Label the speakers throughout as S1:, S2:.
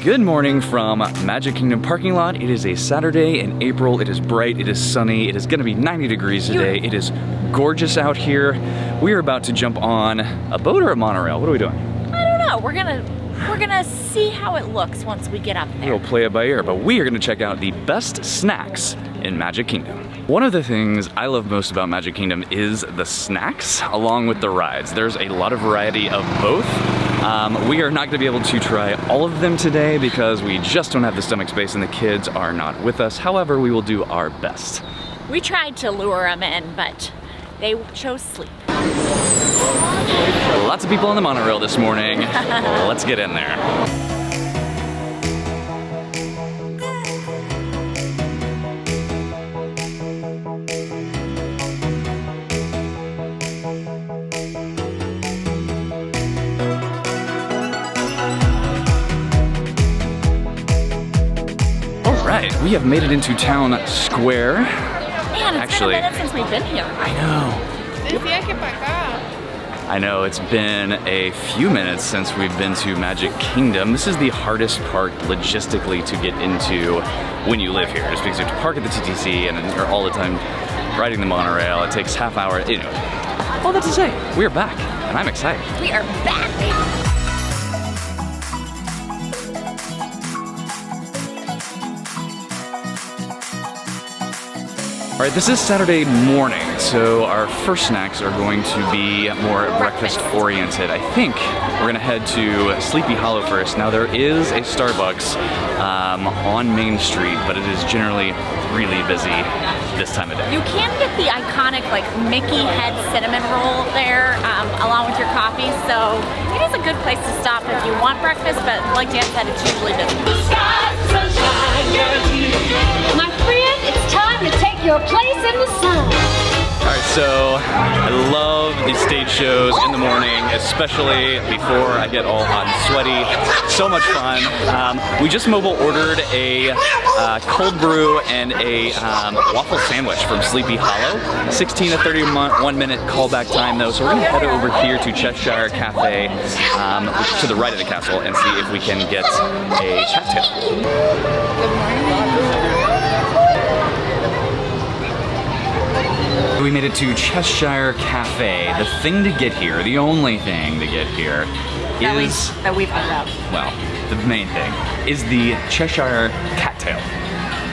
S1: Good morning from Magic Kingdom parking lot. It is a Saturday in April. It is bright, it is sunny, it is gonna be 90 degrees today. It is gorgeous out here. We are about to jump on a boat or a monorail. What are we doing?
S2: I don't know, we're gonna see how it looks once we get up there.
S1: We'll play it by ear, but we are gonna check out the best snacks in Magic Kingdom. One of the things I love most about Magic Kingdom is the snacks along with the rides. There's a lot of variety of both. We are not gonna be able to try all of them today because we just don't have the stomach space and the kids are not with us. However, we will do our best.
S2: We tried to lure them in, but they chose sleep.
S1: Lots of people on the monorail this morning. Let's get in there. We have made it into Town Square.
S2: Man, it's been a minute since we've been here.
S1: I know. I know, it's been a few minutes since we've been to Magic Kingdom. This is the hardest part logistically to get into when you live here, just because you have to park at the TTC and then you're all the time riding the monorail. It takes half hour, you know. All that to say, we are back, and I'm excited.
S2: We are back.
S1: All right, this is Saturday morning, so our first snacks are going to be more breakfast oriented. I think we're gonna head to Sleepy Hollow first. Now there is a Starbucks on Main Street, but it is generally really busy this time of day.
S2: You can get the iconic like Mickey head cinnamon roll there along with your coffee, so it is a good place to stop if you want breakfast, but like Dan said, it's usually busy.
S3: My friend, it's time to take your place in the sun.
S1: All right, so I love these stage shows in the morning, especially before I get all hot and sweaty. So much fun. We just mobile ordered a cold brew and a waffle sandwich from Sleepy Hollow. 16 to 31 minute callback time though, so we're gonna head over here to Cheshire Cafe, which is to the right of the castle, and see if we can get a cocktail. We made it to Cheshire Cafe. The thing to get here, the only thing to get here is...
S2: That we've heard of.
S1: Well, the main thing is the Cheshire Cattail.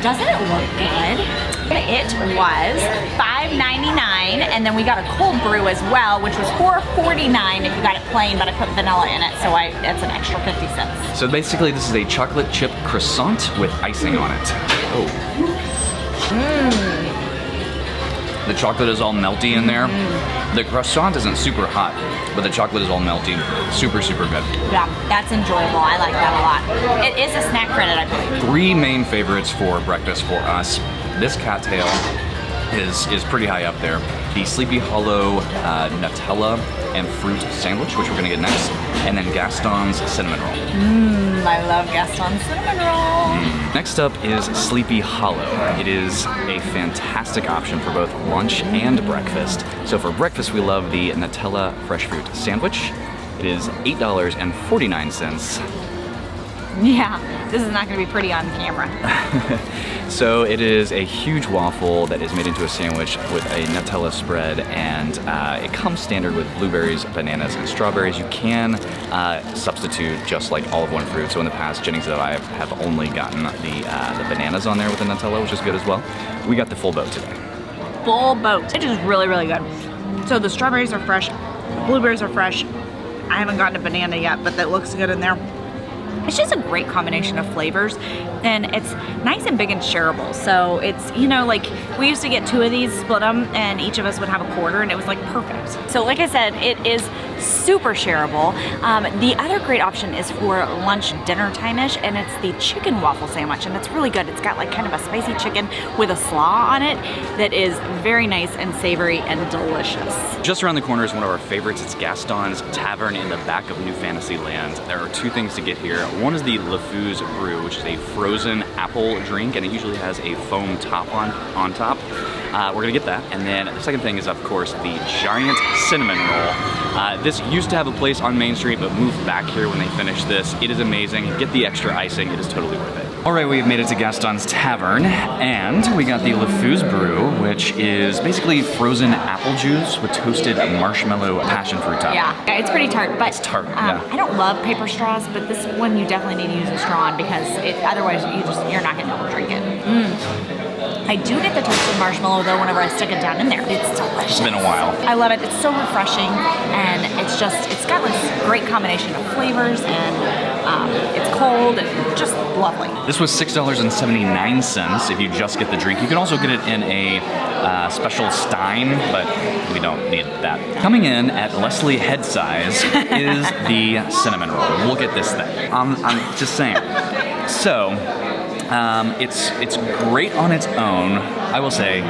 S2: Doesn't it look good? It was $5.99, and then we got a cold brew as well, which was $4.49 if you got it plain, but I put vanilla in it, so it's an extra 50 cents.
S1: So basically this is a chocolate chip croissant with icing on it. Oh. The chocolate is all melty in there. The croissant isn't super hot, but the chocolate is all melty. Super, super good.
S2: Yeah, that's enjoyable. I like that a lot. It is a snack credit, I believe.
S1: Three main favorites for breakfast for us. This cattail is pretty high up there. The Sleepy Hollow Nutella and fruit sandwich, which we're gonna get next, and then Gaston's cinnamon roll.
S2: I love Gaston's cinnamon roll.
S1: Next up is Sleepy Hollow. It is a fantastic option for both lunch and breakfast. So for breakfast, we love the Nutella fresh fruit sandwich. It is $8.49.
S2: Yeah, this is not gonna be pretty on camera.
S1: So it is a huge waffle that is made into a sandwich with a Nutella spread, and it comes standard with blueberries, bananas, and strawberries. You can substitute just like all of one fruit. So in the past, Jennings and I have only gotten the bananas on there with the Nutella, which is good as well. We got the full boat today.
S2: Full boat. It is really, really good. So the strawberries are fresh, the blueberries are fresh. I haven't gotten a banana yet, but that looks good in there. It's just a great combination of flavors, and it's nice and big and shareable. So it's, you know, like we used to get two of these, split them, and each of us would have a quarter, and it was like perfect. So like I said, it is super shareable. The other great option is for lunch, dinner time-ish, and it's the chicken waffle sandwich, and it's really good. It's got like kind of a spicy chicken with a slaw on it that is very nice and savory and delicious.
S1: Just around the corner is one of our favorites. It's Gaston's Tavern in the back of New Fantasyland. There are two things to get here. One is the LeFou's Brew, which is a frozen apple drink, and it usually has a foam top on top. we're gonna get that. And then the second thing is, of course, the giant cinnamon roll. This used to have a place on Main Street, but moved back here when they finished this. It is amazing. Get the extra icing. It is totally worth it. All right, we've made it to Gaston's Tavern, and we got the LeFou's Brew, which is basically frozen apple juice with toasted marshmallow passion fruit top.
S2: Yeah, it's pretty tart, but
S1: It's tart, yeah.
S2: I don't love paper straws, but this one you definitely need to use a straw on because otherwise you're not gonna be able to drink it. I do get the toasted marshmallow though whenever I stick it down in there. It's delicious.
S1: It's been a while.
S2: I love it. It's so refreshing, and it's got this great combination of flavors, and it's cold and just lovely.
S1: This was $6.79 if you just get the drink. You can also get it in a special stein, but we don't need that. Coming in at Leslie head size is the cinnamon roll. Look at this thing. I'm just saying. So, it's great on its own. I will say,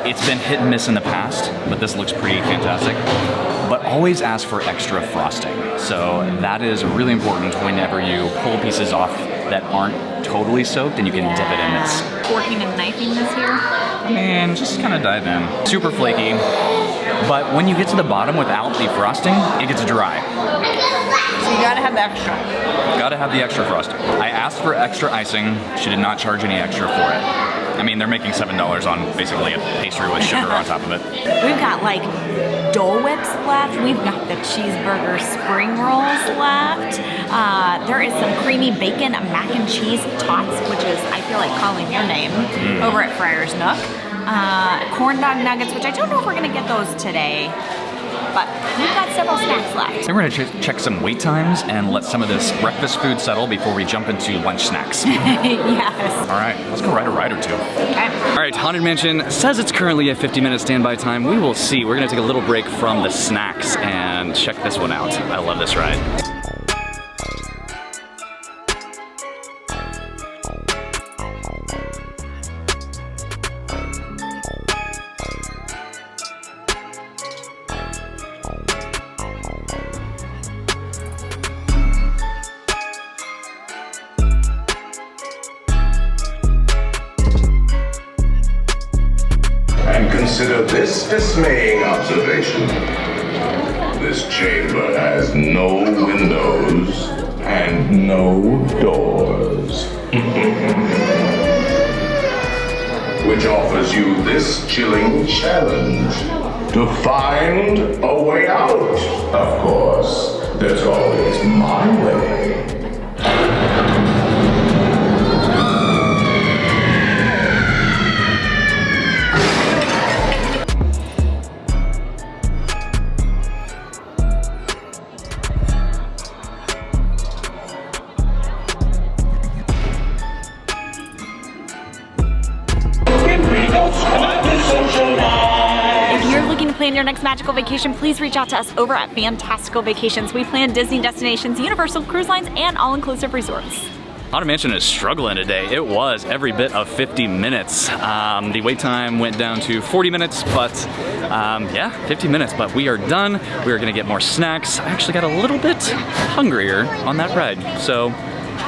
S1: it's been hit and miss in the past, but this looks pretty fantastic. But always ask for extra frosting. So that is really important whenever you pull pieces off that aren't totally soaked, and you can dip it in this.
S2: Forking and knifing this here.
S1: And just kind of dive in. Super flaky, but when you get to the bottom without the frosting, it gets dry.
S2: So you gotta have the extra.
S1: Gotta have the extra frosting. I asked for extra icing. She did not charge any extra for it. I mean, they're making $7 on basically a pastry with sugar on top of it.
S2: We've got like Dole Whips left. We've got the Cheeseburger spring rolls left. There is some creamy bacon mac and cheese tots, which is, I feel like calling your name, over at Friar's Nook. Corn dog nuggets, which I don't know if we're gonna get those today, but we've got several snacks left.
S1: And we're gonna check some wait times and let some of this breakfast food settle before we jump into lunch snacks.
S2: Yes.
S1: All right, let's go ride a ride or two.
S2: Okay.
S1: All right, Haunted Mansion says it's currently a 50-minute standby time. We will see. We're gonna take a little break from the snacks and check this one out. I love this ride.
S4: Consider this dismaying observation. This chamber has no windows and no doors. Which offers you this chilling challenge to find a way out. Of course, there's always my way.
S2: If you're looking to plan your next magical vacation, please reach out to us over at Fantastical Vacations. We plan Disney destinations, Universal Cruise Lines, and all-inclusive resorts.
S1: Haunted Mansion is struggling today. It was every bit of 50 minutes. The wait time went down to 40 minutes, but yeah, 50 minutes, but we are done. We are gonna get more snacks. I actually got a little bit hungrier on that ride, so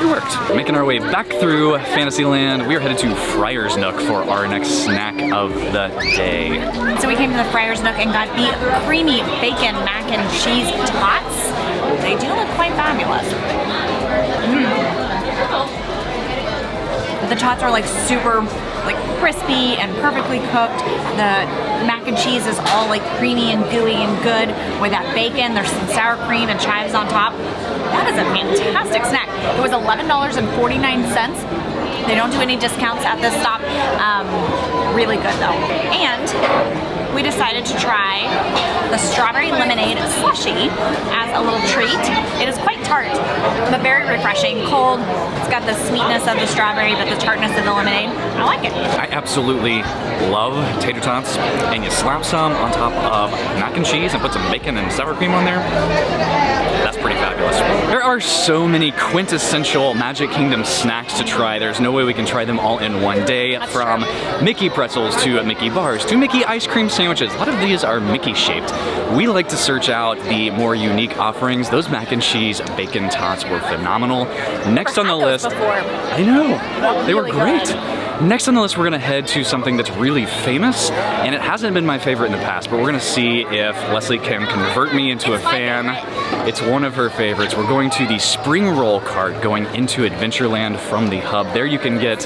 S1: it worked. Making our way back through Fantasyland. We are headed to Friar's Nook for our next snack of the day.
S2: So we came to the Friar's Nook and got the creamy bacon mac and cheese tots. They do look quite fabulous. The tots are like super crispy and perfectly cooked. The mac and cheese is all like creamy and gooey and good with that bacon. There's some sour cream and chives on top. That is a fantastic snack. It was $11.49. They don't do any discounts at this stop. Really good though. And we decided to try the strawberry lemonade slushie as a little treat. It is quite tart, but very refreshing, cold. It's got the sweetness of the strawberry, but the tartness of the lemonade. I like it.
S1: I absolutely love tater tots, and you slap some on top of mac and cheese and put some bacon and sour cream on there. That's pretty fabulous. There are so many quintessential Magic Kingdom snacks to try. There's no way we can try them all in one day.
S2: That's
S1: From
S2: true.
S1: Mickey pretzels to Mickey bars to Mickey ice cream sandwiches. A lot of these are Mickey shaped. We like to search out the more unique offerings. Those mac and cheese bacon tots were phenomenal. Next on the list,
S2: Before.
S1: I know, they were
S2: Really
S1: great.
S2: good.
S1: Next on the list, we're gonna head to something that's really famous, and it hasn't been my favorite in the past, but we're gonna see if Leslie can convert me into a fan. It's one of her favorites. We're going to the spring roll cart going into Adventureland from the hub. There you can get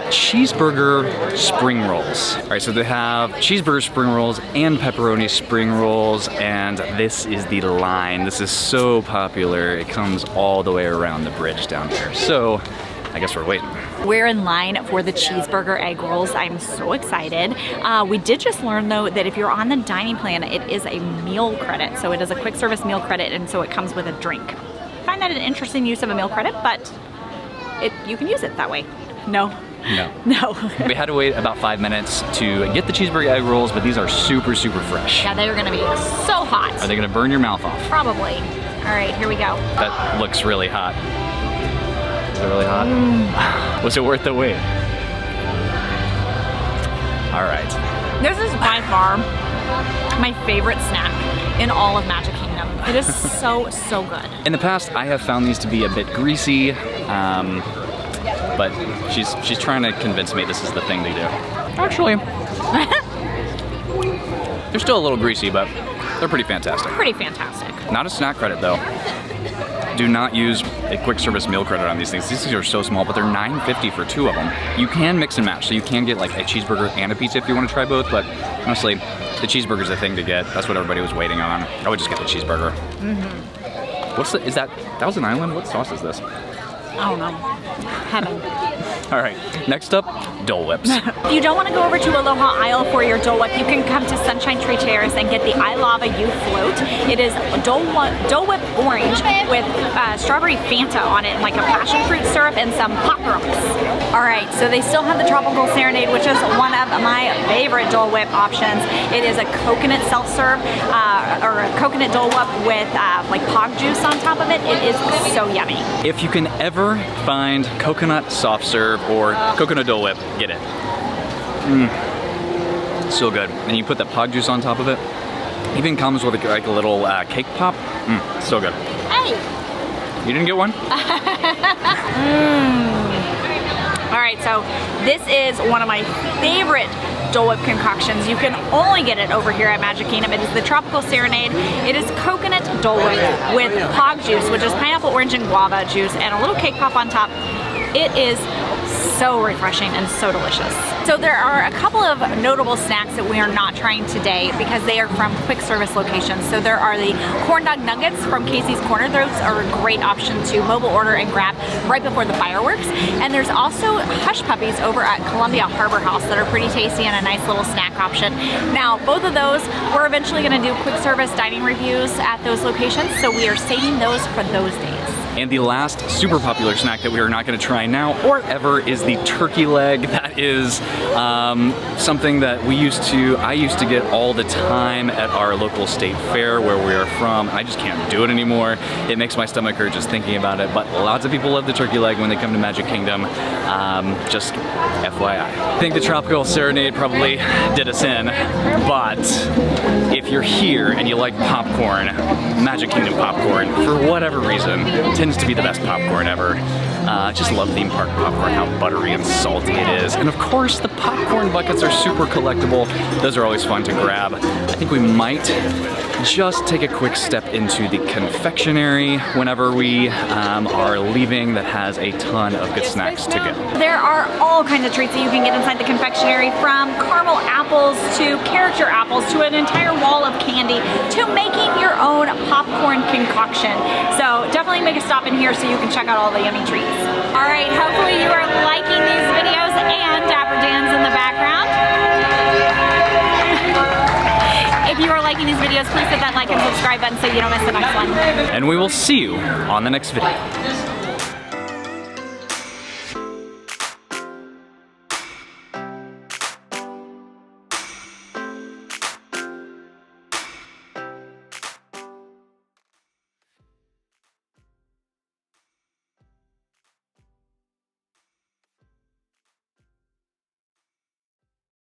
S1: cheeseburger spring rolls. All right, so they have cheeseburger spring rolls and pepperoni spring rolls, and this is the line. This is so popular. It comes all the way around the bridge down here. So I guess we're waiting.
S2: We're in line for the cheeseburger egg rolls. I'm so excited. We did just learn though that if you're on the dining plan, it is a meal credit. So it is a quick service meal credit, and so it comes with a drink. I find that an interesting use of a meal credit, but you can use it that way. No. No.
S1: We had to wait about 5 minutes to get the cheeseburger egg rolls, but these are super, super fresh.
S2: Yeah, they are gonna be so hot.
S1: Are they gonna burn your mouth off?
S2: Probably. All right, here we go.
S1: That looks really hot. Is it really hot? Was it worth the wait? All right.
S2: This is by far my favorite snack in all of Magic Kingdom. It is so, so good.
S1: In the past, I have found these to be a bit greasy, but she's trying to convince me this is the thing to do. Actually, they're still a little greasy, but they're pretty fantastic.
S2: Pretty fantastic.
S1: Not a snack credit though. Do not use a quick service meal credit on these things. These things are so small, but they're $9.50 for 2 of them. You can mix and match, so you can get like a cheeseburger and a pizza if you want to try both, but honestly, the cheeseburger's the thing to get. That's what everybody was waiting on. I would just get the cheeseburger. Is that Thousand Island? What sauce is this?
S2: I don't know. Heaven.
S1: All right, next up, Dole Whips.
S2: If you don't want to go over to Aloha Isle for your Dole Whip, you can come to Sunshine Tree Terrace and get the I Lava You float. It is Dole Whip orange with strawberry Fanta on it, and like a passion fruit syrup and some pop rocks. All right, so they still have the Tropical Serenade, which is one of my favorite Dole Whip options. It is a coconut self-serve or a coconut Dole Whip with like pog juice on top of it. It is so yummy.
S1: If you can ever find coconut soft serve or coconut Dole Whip, get it. So good. And you put that pog juice on top of it. Even comes with like a little cake pop. So good.
S2: Hey!
S1: You didn't get one?
S2: All right, so this is one of my favorite Dole Whip concoctions. You can only get it over here at Magic Kingdom. It is the Tropical Serenade. It is coconut Dole Whip with pog juice, which is pineapple, orange, and guava juice, and a little cake pop on top. It is so refreshing and so delicious. So there are a couple of notable snacks that we are not trying today because they are from quick service locations. So there are the corn dog nuggets from Casey's Corner. Those are a great option to mobile order and grab right before the fireworks. And there's also Hush Puppies over at Columbia Harbor House that are pretty tasty and a nice little snack option. Now, both of those, we're eventually gonna do quick service dining reviews at those locations, so we are saving those for those days.
S1: And the last super popular snack that we are not going to try now or ever is the turkey leg. That is something that I used to get all the time at our local state fair where we are from. I just can't do it anymore. It makes my stomach hurt just thinking about it, but lots of people love the turkey leg when they come to Magic Kingdom. Just FYI. I think the Tropical Serenade probably did us in, but if you're here and you like popcorn, Magic Kingdom popcorn, for whatever reason, tends to be the best popcorn ever. Just love theme park popcorn, how buttery and salty it is. And of course, the popcorn buckets are super collectible. Those are always fun to grab. I think we might just take a quick step into the confectionery whenever we are leaving that has a ton of good snacks to go.
S2: There are all kinds of treats that you can get inside the confectionery, from caramel apples to character apples to an entire wall of candy to making your own popcorn concoction. So definitely make a stop in here so you can check out all the yummy treats. All right, hopefully you are liking these videos and Dapper Dan's in the background. If you are liking these videos, please hit that like and subscribe button so you don't miss the next one.
S1: And we will see you on the next video.